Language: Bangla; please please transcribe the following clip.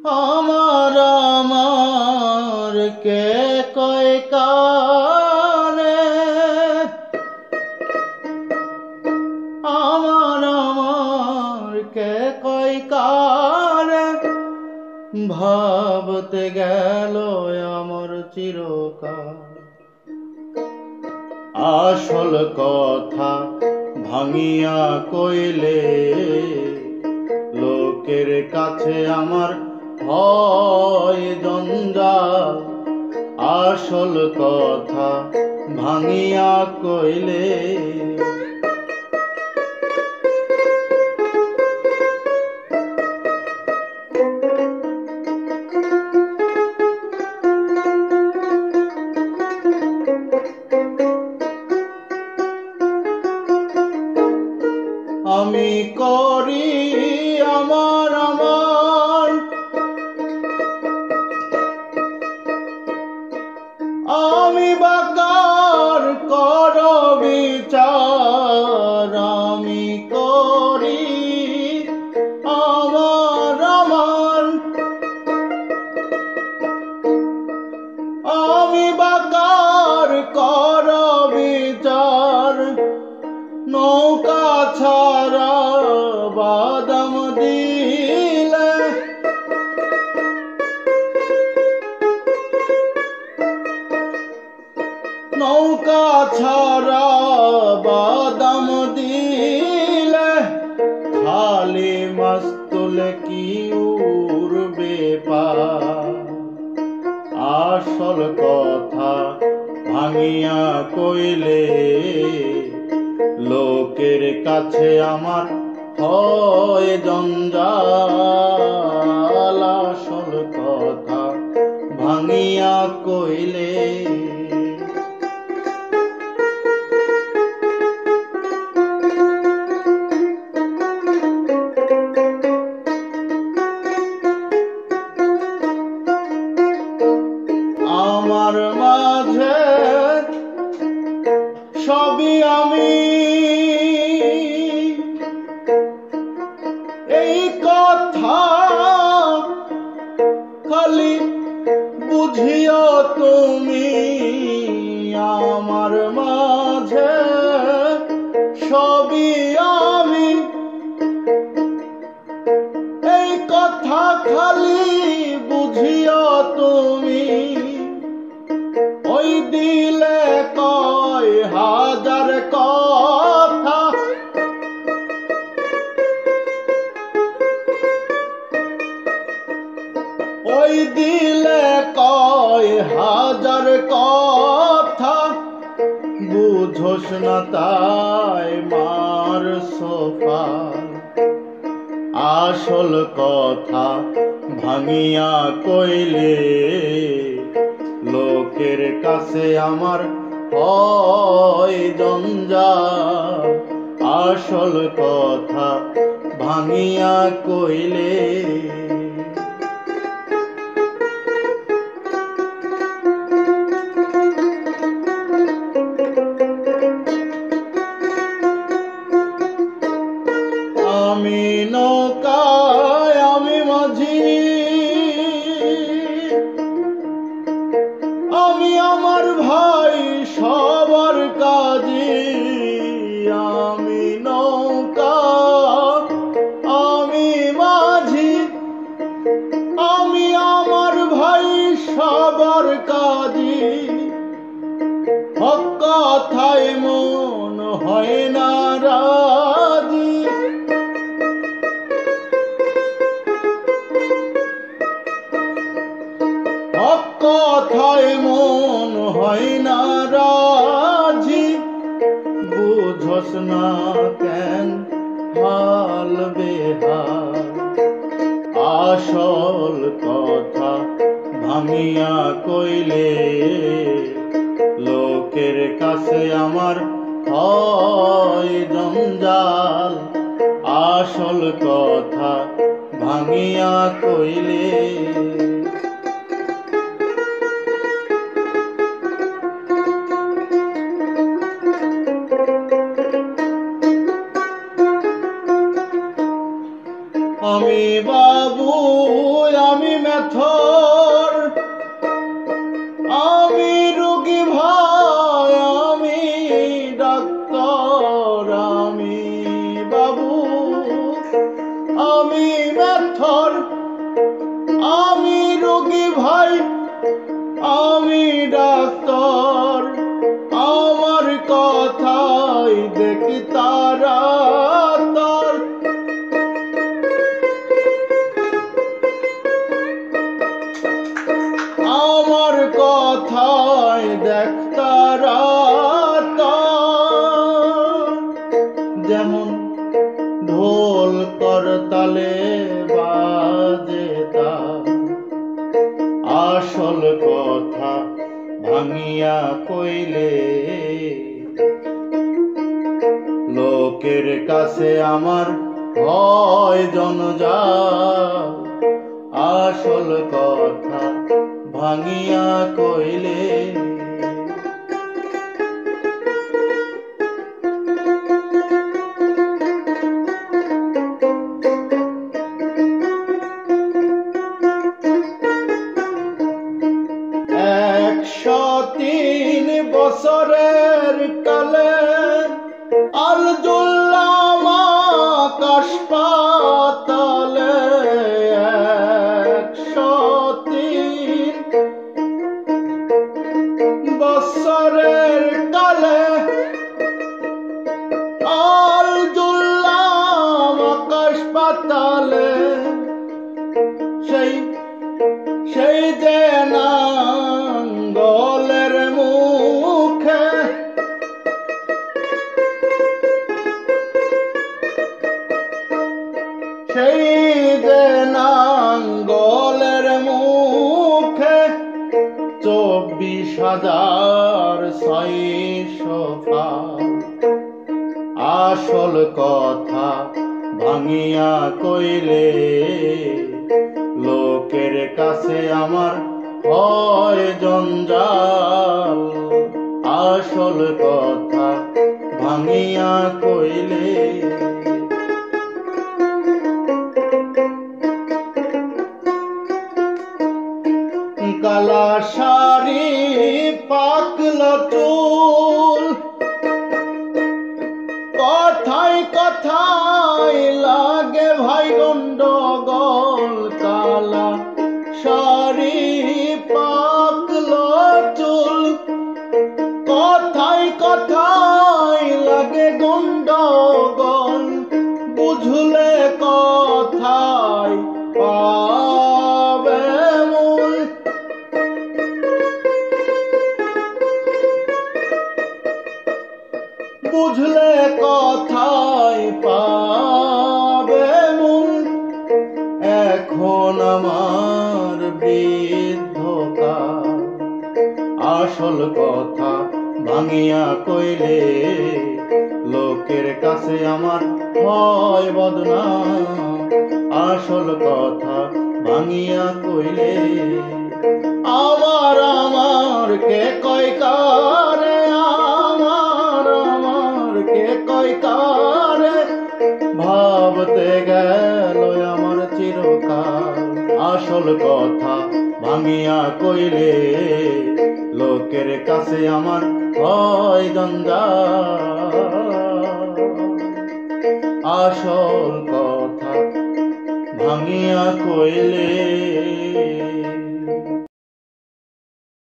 আমার আমার কে কয় কানে, আমার আমার কে কয় কানে, ভাবতে গেল আমার চিরকাল। আসল কথা ভাঙিয়া কইলে লোকের কাছে আমার হয় জঞ্জাল। আসল কথা ভাঙিয়া কইলে আমি করি আমার আমার, আমি বাকার কর বিচার। আমি করি আমার আমার, আমি বাকার কর বিচার। নৌকা ছাড়া বাদাম দিলে, নৌকা ছাড়া বাদাম দিলে, খালি মাছ তুলে কি উড়বে পার। আসল কথা ভাঙিয়া কইলে লোকের কাছে আমার হয় জঞ্জাল। আসল কথা ভাঙিয়া কইলে আমার মাঝে সবই আমি, এই কথা খালি বুঝিও তুমি। আমার মাঝে সবই আমি, এই কথা খালি বুঝিও তুমি। ওই দিলে কয় হাজার কথা, ওই দিলে কয় হাজার কথা। বুঝোস না তাই মার সোফার। আসল কথা ভাঙিয়া কইলে লোকের কাছে আমার হয় জঞ্জাল। আসল কথা ভাঙিয়া কইলে আমি নৌকায় আমি মাঝি, আমি আমার ভাই সবার কাজী। আমি নৌকা আমি মাঝি, আমি আমার ভাই সবার কাজী। হক কথায় মন হয় না রাজি, হক কথায় মন হয় না রাজি। বুঝোস না কেন হাল বেহাল। আসল কথা ভাঙিয়া কইলে লোকের কাছে আমার হয় জঞ্জাল। আসল কথা ভাঙিয়া কইলে আমি বাবু, আমি মেথর, আমি রোগী ভাই, আমি ডাক্তার। আমি বাবু, আমি মেথর, আমি রোগী ভাই, আমি ডাক্তার। আমার কথাই দেখি তারা তার, আমার কথাই দেখ তারা তার। যেমন ঢোল করতালে বাজে তার, আসল কথা ভাঙিয়া কইলে লোকের কাছে আমার হয় জনজাল। আসল কথা ভাঙিয়া কইলে বছরের কালে আর জুল্লাম আকাশ পাতালে। 103 বছরের কালে আর জুল্লাম আকাশ পাতালে। সেই যে নাঙ্গলের মুখে সেই যে নাঙ্গলের মুখে 24,600 ফাল। আসল কথা ভাঙিয়া কইলে লোকের কাছে আমার হয় জঞ্জাল। আসল কথা ভাঙিয়া কইলে কালা শাড়ি পাকলা চুল, কথায় কথায় লাগে ভাই গন্ডগোল। কালা শাড়ি পাকলা চুল, কথায় কথায় লাগে গন্ডগোল। বুঝলে কথায় পাবে মূল, বুঝলে কথায় পাবে মূল। এখন আমার বৃদ্ধকাল, আসল কথা ভাঙিয়া কইলে লোকের কাছে আমার হয় বদনাম। আসল কথা ভাঙিয়া কইলে আমার কে কয় কারে, আমার কে কয় কারে। ভাবতে গেল আমার চিরকাল, আসল কথা ভাঙিয়া কইলে লোকের কাছে আমার হয় জঞ্জাল। আসল কথা ভাঙিয়া কইলে